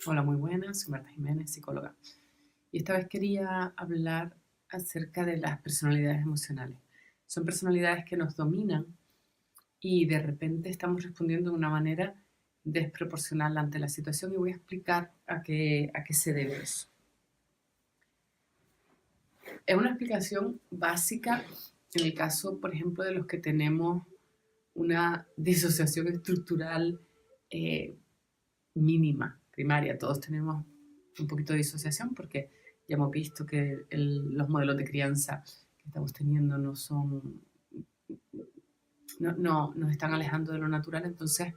Hola, muy buenas, soy Marta Jiménez, psicóloga. Y esta vez quería hablar acerca de las personalidades emocionales. Son personalidades que nos dominan y de repente estamos respondiendo de una manera desproporcional ante la situación y voy a explicar a qué se debe eso. Es una explicación básica en el caso, por ejemplo, de los que tenemos una disociación estructural eh, mínima, primaria. Todos tenemos un poquito de disociación porque ya hemos visto que los modelos de crianza que estamos teniendo no nos están alejando de lo natural, entonces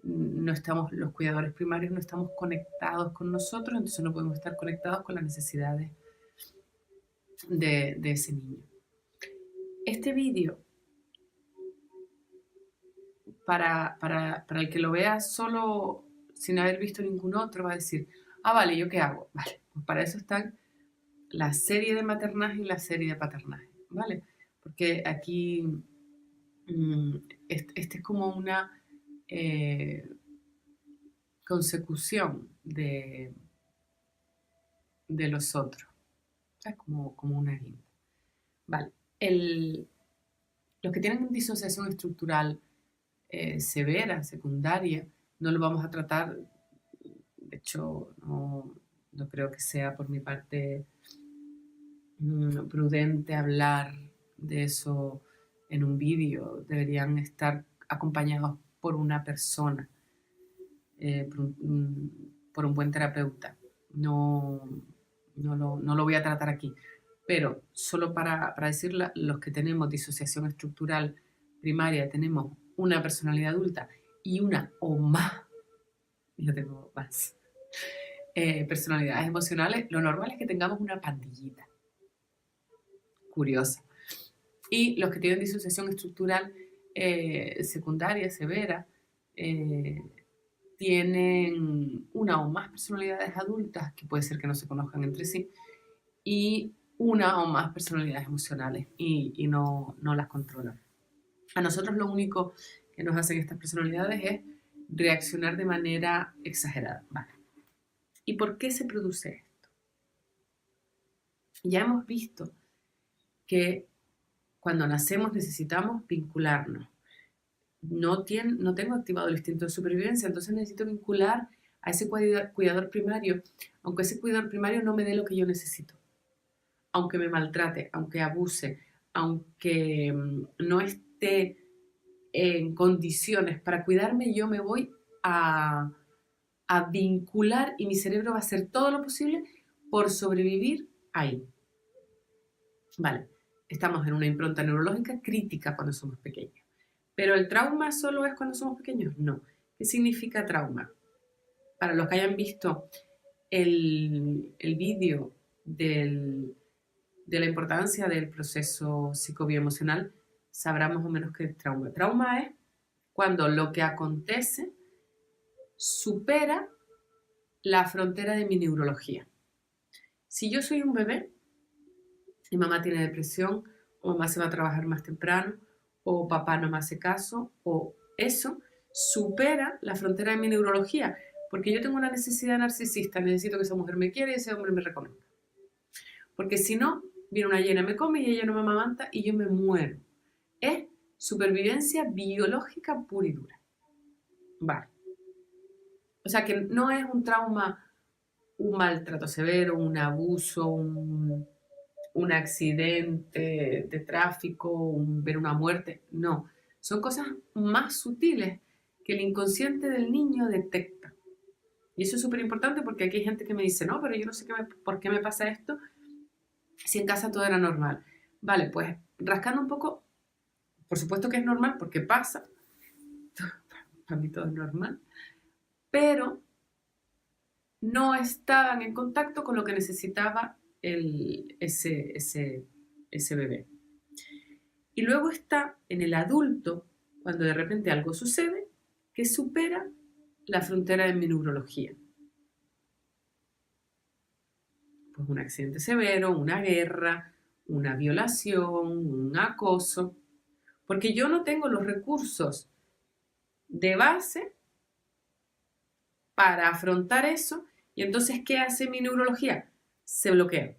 no estamos, los cuidadores primarios no estamos conectados con nosotros, entonces no podemos estar conectados con las necesidades de ese niño. Este vídeo, para el que lo vea solo sin haber visto ningún otro, va a decir, ah, vale, ¿yo qué hago? Vale, pues para eso están la serie de maternaje y la serie de paternaje, ¿vale? Porque aquí este es como una eh, consecución de los otros, o sea, como una guinda. Vale, los que tienen disociación estructural severa, secundaria, no lo vamos a tratar, de hecho, no creo que sea por mi parte prudente hablar de eso en un vídeo. Deberían estar acompañados por una persona, por un buen terapeuta. No lo voy a tratar aquí. Pero solo para decir, los que tenemos disociación estructural primaria, tenemos una personalidad adulta y una o más, yo tengo más, personalidades emocionales, lo normal es que tengamos una pandillita curiosa. Y los que tienen disociación estructural secundaria, severa, tienen una o más personalidades adultas, que puede ser que no se conozcan entre sí, y una o más personalidades emocionales y no las controlan. A nosotros lo único que nos hacen estas personalidades es reaccionar de manera exagerada. Vale. ¿Y por qué se produce esto? Ya hemos visto que cuando nacemos necesitamos vincularnos. No tengo activado el instinto de supervivencia, entonces necesito vincular a ese cuidador primario, aunque ese cuidador primario no me dé lo que yo necesito, aunque me maltrate, aunque abuse, aunque no esté en condiciones para cuidarme, yo me voy a, a vincular y mi cerebro va a hacer todo lo posible por sobrevivir ahí. Vale, estamos en una impronta neurológica crítica cuando somos pequeños. ¿Pero el trauma solo es cuando somos pequeños? No. ¿Qué significa trauma? Para los que hayan visto el vídeo de la importancia del proceso psicobioemocional, sabrán más o menos qué es trauma. Trauma es cuando lo que acontece supera la frontera de mi neurología. Si yo soy un bebé y mamá tiene depresión, o mamá se va a trabajar más temprano, o papá no me hace caso, o eso supera la frontera de mi neurología, porque yo tengo una necesidad narcisista, necesito que esa mujer me quiera y ese hombre me reconozca. Porque si no, viene una hiena, me come y ella no me amamanta y yo me muero. Es supervivencia biológica pura y dura. Vale. O sea que no es un trauma, un maltrato severo, un abuso, un accidente de tráfico, ver una muerte. No, son cosas más sutiles que el inconsciente del niño detecta. Y eso es súper importante porque aquí hay gente que me dice, no, pero yo no sé por qué me pasa esto si en casa todo era normal. Vale, pues rascando un poco, por supuesto que es normal porque pasa, para mí todo es normal, pero no estaban en contacto con lo que necesitaba ese bebé. Y luego está en el adulto, cuando de repente algo sucede, que supera la frontera de mi neurología. Pues un accidente severo, una guerra, una violación, un acoso, porque yo no tengo los recursos de base para afrontar eso Y entonces, ¿qué hace mi neurología? Se bloquea.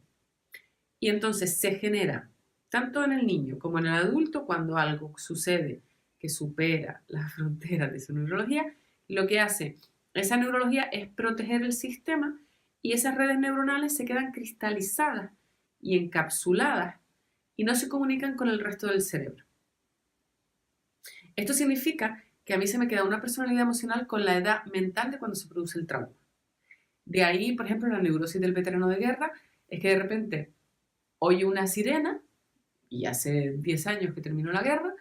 Y entonces se genera, tanto en el niño como en el adulto, cuando algo sucede que supera las fronteras de su neurología, lo que hace esa neurología es proteger el sistema y esas redes neuronales se quedan cristalizadas y encapsuladas y no se comunican con el resto del cerebro. Esto significa que a mí se me queda una personalidad emocional con la edad mental de cuando se produce el trauma. De ahí, por ejemplo, la neurosis del veterano de guerra es que de repente oye una sirena, y hace 10 años que terminó la guerra,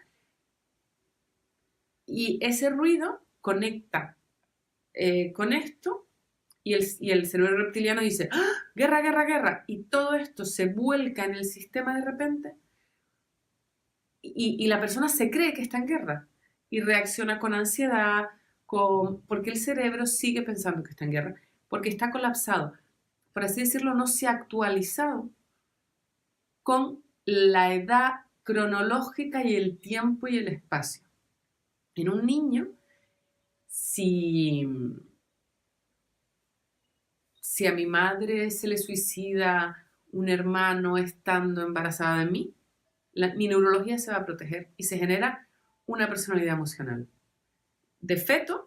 y ese ruido conecta con esto, y el cerebro reptiliano dice, ¡ah! Guerra, guerra, guerra, y todo esto se vuelca en el sistema de repente, y la persona se cree que está en guerra, y reacciona con ansiedad, porque el cerebro sigue pensando que está en guerra, porque está colapsado, por así decirlo, no se ha actualizado con la edad cronológica y el tiempo y el espacio. En un niño, si a mi madre se le suicida un hermano estando embarazada de mí, mi neurología se va a proteger y se genera una personalidad emocional de feto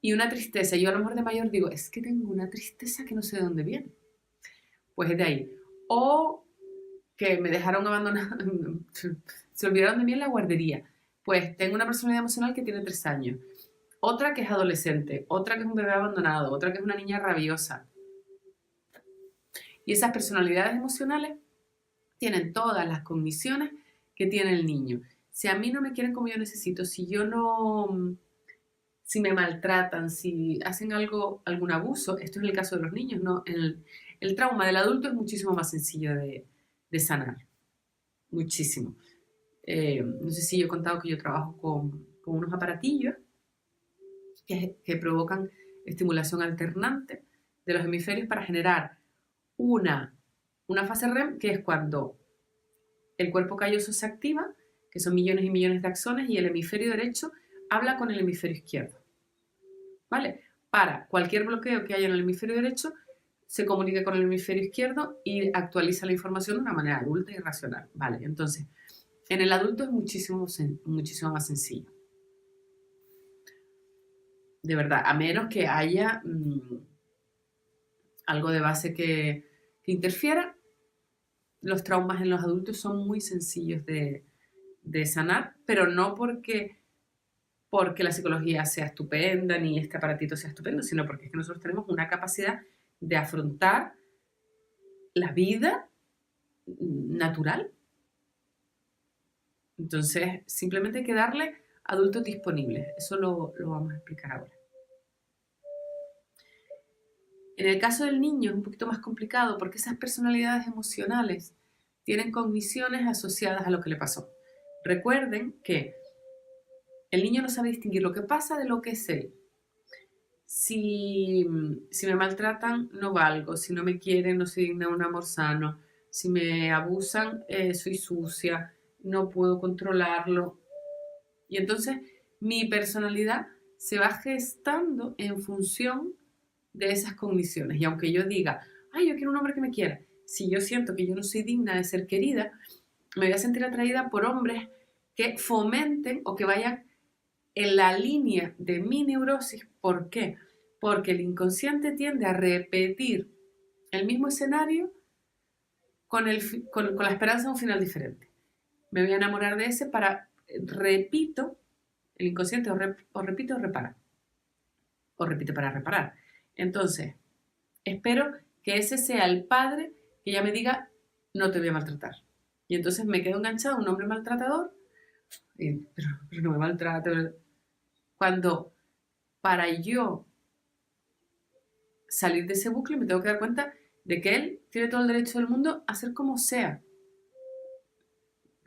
y una tristeza. Yo a lo mejor de mayor digo, es que tengo una tristeza que no sé de dónde viene. Pues es de ahí. O que me dejaron abandonada, se olvidaron de mí en la guardería. Pues tengo una personalidad emocional que tiene 3 años. Otra que es adolescente, otra que es un bebé abandonado, otra que es una niña rabiosa. Y esas personalidades emocionales tienen todas las cogniciones que tiene el niño. Si a mí no me quieren como yo necesito, si me maltratan, si hacen algún abuso, esto es el caso de los niños, ¿no? El trauma del adulto es muchísimo más sencillo de sanar, muchísimo. No sé si yo he contado que yo trabajo con unos aparatillos que provocan estimulación alternante de los hemisferios para generar una fase REM, que es cuando el cuerpo calloso se activa, que son millones y millones de axones, y el hemisferio derecho habla con el hemisferio izquierdo. ¿Vale? Para cualquier bloqueo que haya en el hemisferio derecho, se comunica con el hemisferio izquierdo y actualiza la información de una manera adulta y racional. ¿Vale? Entonces, en el adulto es muchísimo más sencillo. De verdad, a menos que haya algo de base que interfiera, los traumas en los adultos son muy sencillos de sanar, pero no porque la psicología sea estupenda ni este aparatito sea estupendo, sino porque es que nosotros tenemos una capacidad de afrontar la vida natural. Entonces, simplemente hay que darle adultos disponibles. Eso lo vamos a explicar ahora. En el caso del niño es un poquito más complicado porque esas personalidades emocionales tienen cogniciones asociadas a lo que le pasó. Recuerden que el niño no sabe distinguir lo que pasa de lo que es él. Si me maltratan, no valgo. Si no me quieren, no soy digna de un amor sano. Si me abusan, soy sucia. No puedo controlarlo. Y entonces mi personalidad se va gestando en función de esas cogniciones. Y aunque yo diga, ay, yo quiero un hombre que me quiera, si yo siento que yo no soy digna de ser querida, me voy a sentir atraída por hombres que fomenten o que vayan en la línea de mi neurosis. ¿Por qué? Porque el inconsciente tiende a repetir el mismo escenario con la esperanza de un final diferente. Me voy a enamorar de ese repito, el inconsciente o repite o repara. O repite para reparar. Entonces, espero que ese sea el padre que ya me diga, no te voy a maltratar. Y entonces me quedo enganchado a un hombre maltratador, pero no me maltrata. Cuando para yo salir de ese bucle me tengo que dar cuenta de que él tiene todo el derecho del mundo a ser como sea.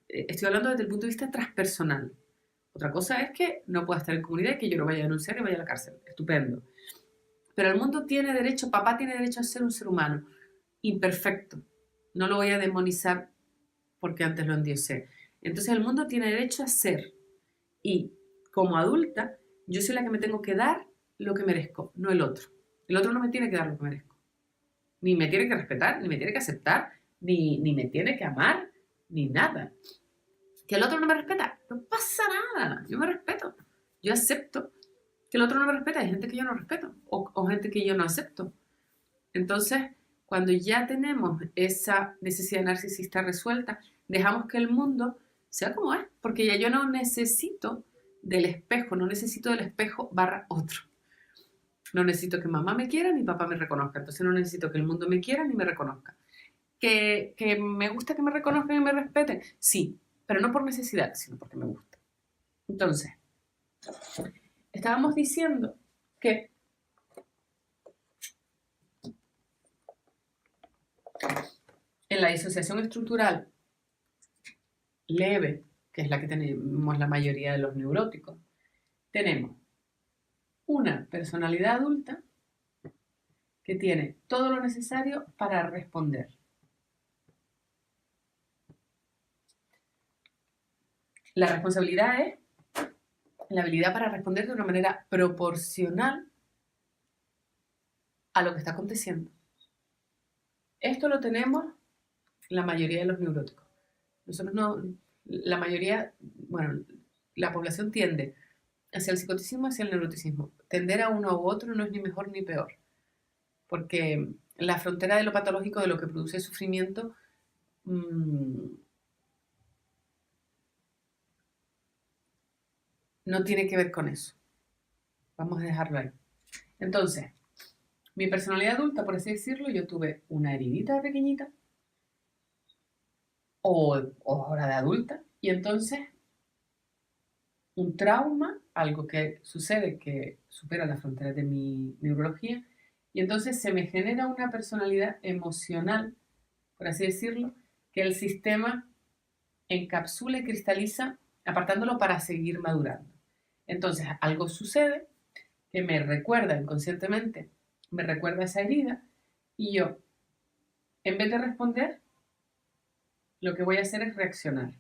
Estoy hablando desde el punto de vista transpersonal. Otra cosa es que no pueda estar en comunidad y que yo lo vaya a denunciar y vaya a la cárcel. Estupendo. Pero el mundo tiene derecho, papá tiene derecho a ser un ser humano imperfecto. No lo voy a demonizar porque antes lo endiosé. Entonces el mundo tiene derecho a ser. Y como adulta, yo soy la que me tengo que dar lo que merezco, no el otro. El otro no me tiene que dar lo que merezco. Ni me tiene que respetar, ni me tiene que aceptar, ni me tiene que amar, ni nada. Que el otro no me respeta, no pasa nada. Yo me respeto. Yo acepto que el otro no me respeta. Hay gente que yo no respeto o gente que yo no acepto. Entonces, cuando ya tenemos esa necesidad narcisista resuelta, dejamos que el mundo sea como es, porque ya yo no necesito del espejo, no necesito del espejo barra otro. No necesito que mamá me quiera ni papá me reconozca, entonces no necesito que el mundo me quiera ni me reconozca. ¿Que me gusta que me reconozcan y me respeten? Sí, pero no por necesidad, sino porque me gusta. Entonces, estábamos diciendo que en la disociación estructural leve, que es la que tenemos la mayoría de los neuróticos, tenemos una personalidad adulta que tiene todo lo necesario para responder. La responsabilidad es la habilidad para responder de una manera proporcional a lo que está aconteciendo. Esto lo tenemos la mayoría de los neuróticos. Nosotros no, la mayoría, bueno, la población tiende hacia el psicoticismo, hacia el neuroticismo. Tender a uno u otro no es ni mejor ni peor, porque la frontera de lo patológico, de lo que produce sufrimiento, no tiene que ver con eso. Vamos a dejarlo ahí. Entonces, mi personalidad adulta, por así decirlo, yo tuve una heridita de pequeñita, o ahora de adulta, y entonces un trauma, algo que sucede que supera las fronteras de mi neurología, y entonces se me genera una personalidad emocional, por así decirlo, que el sistema encapsula y cristaliza, apartándolo para seguir madurando. Entonces, algo sucede que me recuerda inconscientemente, me recuerda esa herida, y yo, en vez de responder, lo que voy a hacer es reaccionar.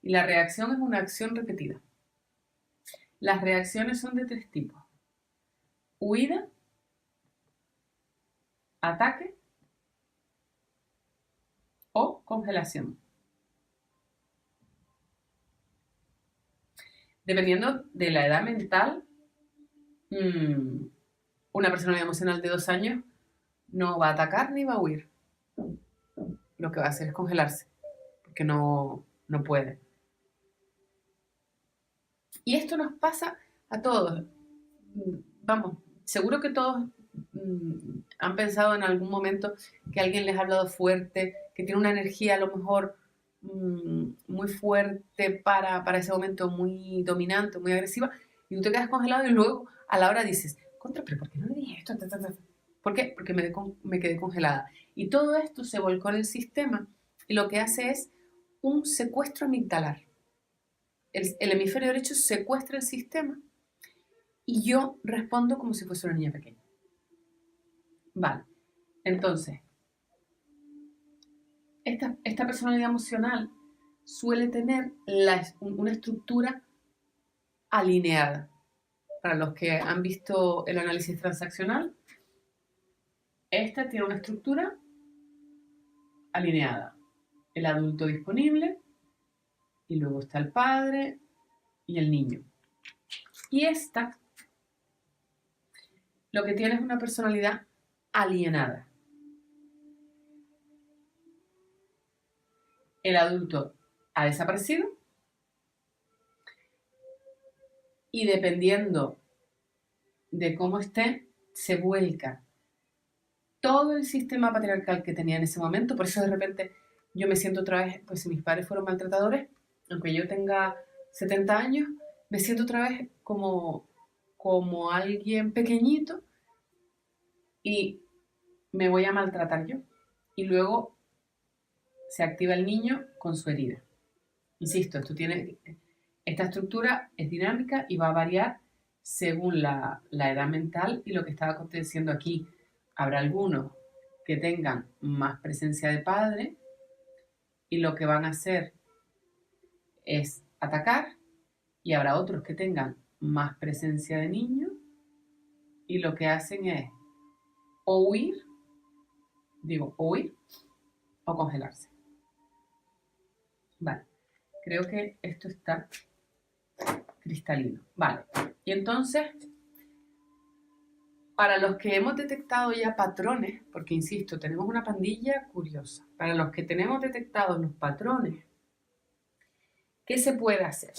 Y la reacción es una acción repetida. Las reacciones son de 3 tipos: huida, ataque o congelación. Dependiendo de la edad mental, una personalidad emocional de 2 años no va a atacar ni va a huir. Lo que va a hacer es congelarse, porque no puede. Y esto nos pasa a todos. Vamos, seguro que todos han pensado en algún momento que alguien les ha hablado fuerte, que tiene una energía a lo mejor muy fuerte para ese momento, muy dominante, muy agresiva, y tú te quedas congelado y luego a la hora dices, contra, pero ¿por qué no le dije esto? ¿Por qué? Porque me quedé congelada. Y todo esto se volcó en el sistema y lo que hace es un secuestro amigdalar. El hemisferio derecho secuestra el sistema y yo respondo como si fuese una niña pequeña. Vale, entonces, esta personalidad emocional suele tener una estructura alineada. Para los que han visto el análisis transaccional, esta tiene una estructura alineada. El adulto disponible, y luego está el padre y el niño. Y esta lo que tiene es una personalidad alienada. El adulto ha desaparecido y dependiendo de cómo esté, se vuelca todo el sistema patriarcal que tenía en ese momento. Por eso de repente yo me siento otra vez, pues si mis padres fueron maltratadores, aunque yo tenga 70 años, me siento otra vez como alguien pequeñito y me voy a maltratar yo. Y luego se activa el niño con su herida. Insisto, esta estructura es dinámica y va a variar según la edad mental y lo que estaba aconteciendo aquí. Habrá algunos que tengan más presencia de padre y lo que van a hacer es atacar, y habrá otros que tengan más presencia de niño y lo que hacen es o huir, o huir o congelarse. Vale, creo que esto está cristalino. Vale, y entonces, para los que hemos detectado ya patrones, porque insisto, tenemos una pandilla curiosa, para los que tenemos detectados los patrones, ¿qué se puede hacer?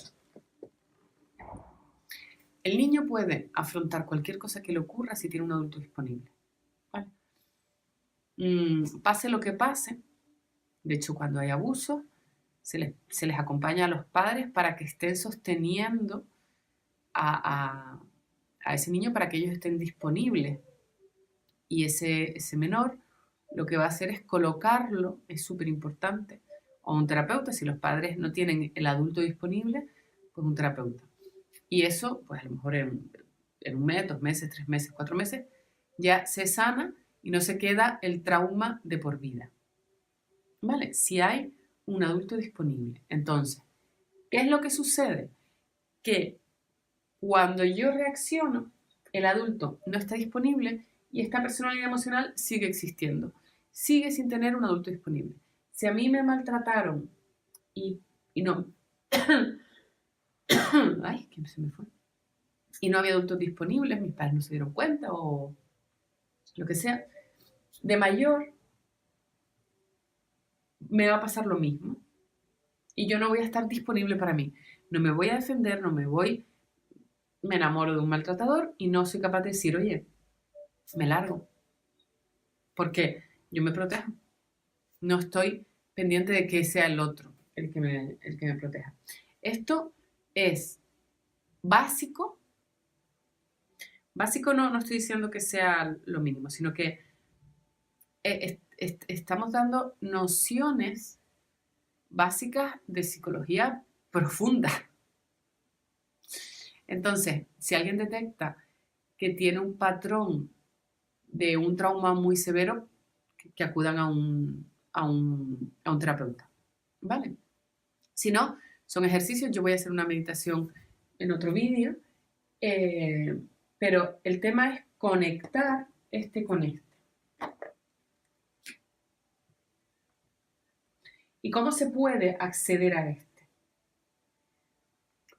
El niño puede afrontar cualquier cosa que le ocurra si tiene un adulto disponible. ¿Vale? Pase lo que pase, de hecho cuando hay abuso, se les acompaña a los padres para que estén sosteniendo a ese niño para que ellos estén disponibles. Y ese menor lo que va a hacer es colocarlo, es súper importante, a un terapeuta. Si los padres no tienen el adulto disponible, pues un terapeuta. Y eso, pues a lo mejor en un mes, 2 meses, 3 meses, 4 meses, ya se sana y no se queda el trauma de por vida. ¿Vale? Si hay un adulto disponible. Entonces, ¿qué es lo que sucede? Que cuando yo reacciono, el adulto no está disponible y esta personalidad emocional sigue existiendo. Sigue sin tener un adulto disponible. Si a mí me maltrataron y no... Ay, que se me fue. Y no había adultos disponibles, mis padres no se dieron cuenta o lo que sea, de mayor me va a pasar lo mismo y yo no voy a estar disponible para mí. No me voy a defender, me enamoro de un maltratador y no soy capaz de decir, oye, me largo, porque yo me protejo. No estoy pendiente de que sea el otro el que me proteja. Esto es básico. Básico no estoy diciendo que sea lo mínimo, sino que estamos dando nociones básicas de psicología profunda. Entonces, si alguien detecta que tiene un patrón de un trauma muy severo, que acudan a un terapeuta, ¿vale? Si no, son ejercicios, yo voy a hacer una meditación en otro vídeo, pero el tema es conectar este con este. ¿Y cómo se puede acceder a este?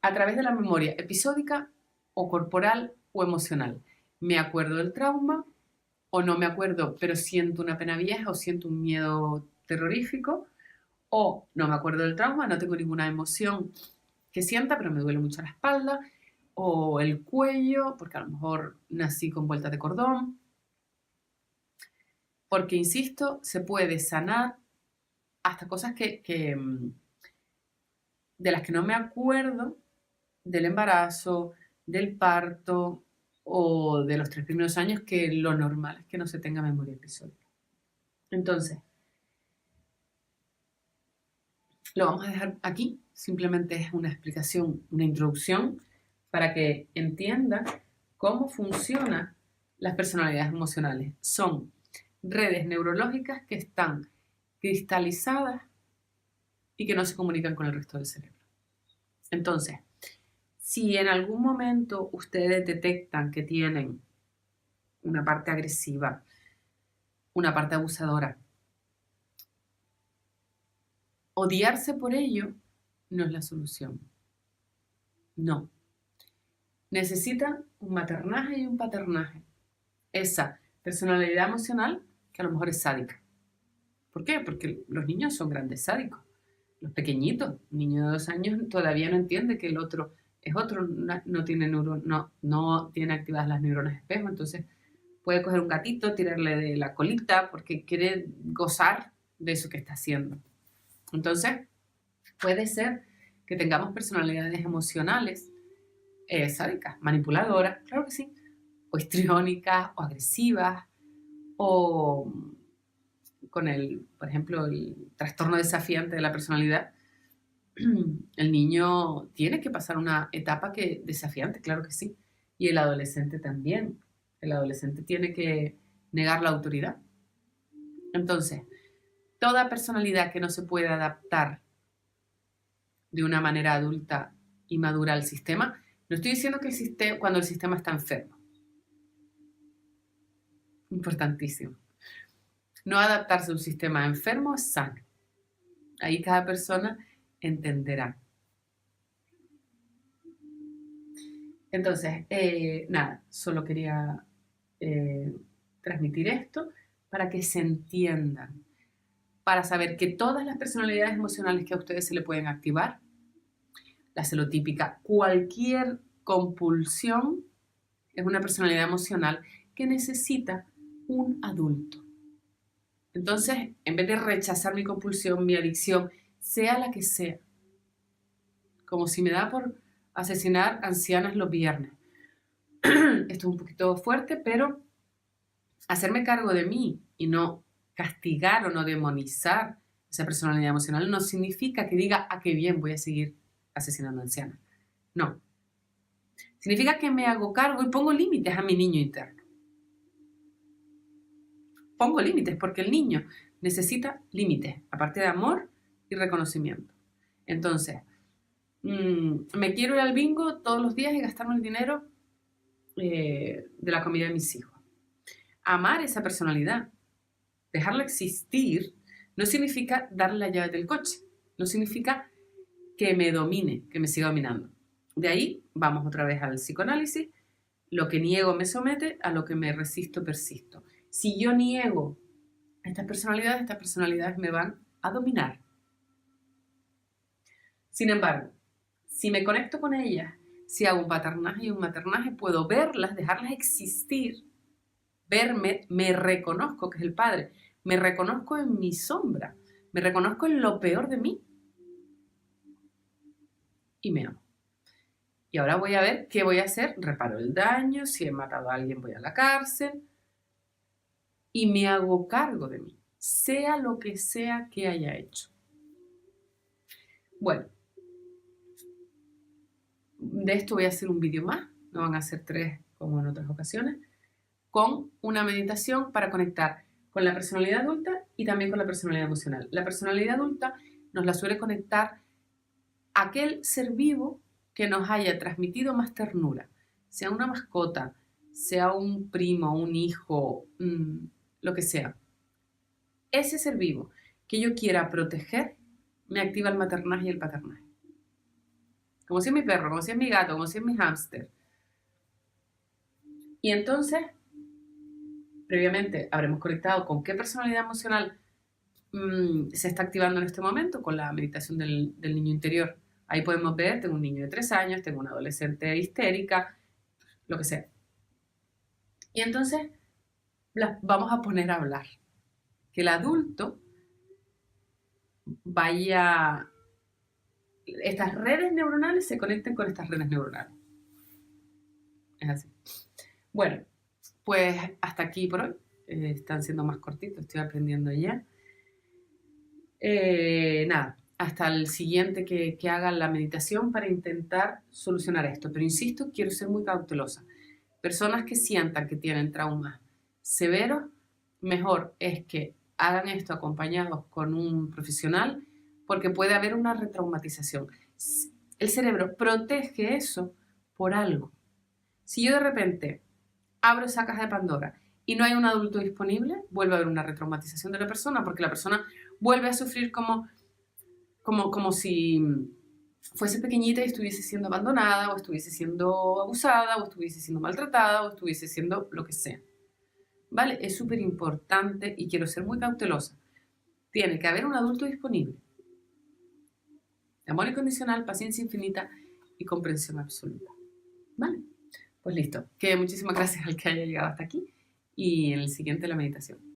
A través de la memoria episódica o corporal o emocional. Me acuerdo del trauma o no me acuerdo, pero siento una pena vieja o siento un miedo terrorífico, o no me acuerdo del trauma, no tengo ninguna emoción que sienta, pero me duele mucho la espalda o el cuello, porque a lo mejor nací con vueltas de cordón. Porque, insisto, se puede sanar hasta cosas de las que no me acuerdo, del embarazo, del parto o de los 3 primeros años, que lo normal es que no se tenga memoria episódica. Entonces, lo vamos a dejar aquí, simplemente es una explicación, una introducción para que entiendan cómo funcionan las personalidades emocionales. Son redes neurológicas que están cristalizadas y que no se comunican con el resto del cerebro. Entonces, si en algún momento ustedes detectan que tienen una parte agresiva, una parte abusadora, odiarse por ello no es la solución. No. Necesitan un maternaje y un paternaje. Esa personalidad emocional que a lo mejor es sádica. ¿Por qué? Porque los niños son grandes sádicos. Los pequeñitos, un niño de 2 años todavía no entiende que el otro es otro, no tiene activadas las neuronas espejo, entonces puede coger un gatito, tirarle de la colita porque quiere gozar de eso que está haciendo. Entonces, puede ser que tengamos personalidades emocionales sádicas, manipuladoras, claro que sí, o histriónicas, o agresivas, o con por ejemplo, el trastorno desafiante de la personalidad. El niño tiene que pasar una etapa desafiante, claro que sí, y el adolescente también. El adolescente tiene que negar la autoridad. Entonces, toda personalidad que no se puede adaptar de una manera adulta y madura al sistema, no estoy diciendo que cuando el sistema está enfermo. Importantísimo. No adaptarse a un sistema enfermo es sano. Ahí cada persona entenderá. Entonces, nada, solo quería transmitir esto para que se entiendan, para saber que todas las personalidades emocionales que a ustedes se le pueden activar, la celotípica, cualquier compulsión es una personalidad emocional que necesita un adulto. Entonces, en vez de rechazar mi compulsión, mi adicción, sea la que sea, como si me da por asesinar ancianas los viernes. Esto es un poquito fuerte, pero hacerme cargo de mí y no castigar o no demonizar esa personalidad emocional no significa que diga, ah, qué bien, voy a seguir asesinando ancianas. No. Significa que me hago cargo y pongo límites a mi niño interno. Pongo límites porque el niño necesita límites, aparte de amor y reconocimiento. Entonces, me quiero ir al bingo todos los días y gastarme el dinero de la comida de mis hijos. Amar esa personalidad, dejarla existir, no significa darle la llave del coche, no significa que me domine, que me siga dominando. De ahí vamos otra vez al psicoanálisis, lo que niego me somete, a lo que me resisto persisto. Si yo niego estas personalidades me van a dominar. Sin embargo, si me conecto con ellas, si hago un paternaje y un maternaje, puedo verlas, dejarlas existir, verme, me reconozco, que es el padre, me reconozco en mi sombra, me reconozco en lo peor de mí y me amo. Y ahora voy a ver qué voy a hacer, reparo el daño, si he matado a alguien voy a la cárcel y me hago cargo de mí, sea lo que sea que haya hecho. Bueno, de esto voy a hacer un vídeo más, no van a ser 3 como en otras ocasiones, con una meditación para conectar con la personalidad adulta y también con la personalidad emocional. La personalidad adulta nos la suele conectar aquel ser vivo que nos haya transmitido más ternura, sea una mascota, sea un primo, un hijo, lo que sea. Ese ser vivo que yo quiera proteger me activa el maternaje y el paternaje. Como si es mi perro, como si es mi gato, como si es mi hámster. Y entonces, previamente habremos conectado con qué personalidad emocional se está activando en este momento con la meditación del niño interior. Ahí podemos ver, tengo un niño de 3 años, tengo una adolescente histérica, lo que sea. Y entonces las vamos a poner a hablar. Que el adulto vaya, estas redes neuronales se conecten con estas redes neuronales. Es así. Bueno, pues hasta aquí por hoy. Están siendo más cortitos, estoy aprendiendo ya. Nada, hasta el siguiente que haga la meditación para intentar solucionar esto. Pero insisto, quiero ser muy cautelosa. Personas que sientan que tienen traumas severos, mejor es que hagan esto acompañados con un profesional porque puede haber una retraumatización. El cerebro protege eso por algo. Si yo de repente abro esa caja de Pandora y no hay un adulto disponible, vuelve a haber una retraumatización de la persona porque la persona vuelve a sufrir como si fuese pequeñita y estuviese siendo abandonada, o estuviese siendo abusada, o estuviese siendo maltratada, o estuviese siendo lo que sea. ¿Vale? Es súper importante y quiero ser muy cautelosa. Tiene que haber un adulto disponible. Amor incondicional, paciencia infinita y comprensión absoluta. ¿Vale? Pues listo. Que muchísimas gracias al que haya llegado hasta aquí y en el siguiente la meditación.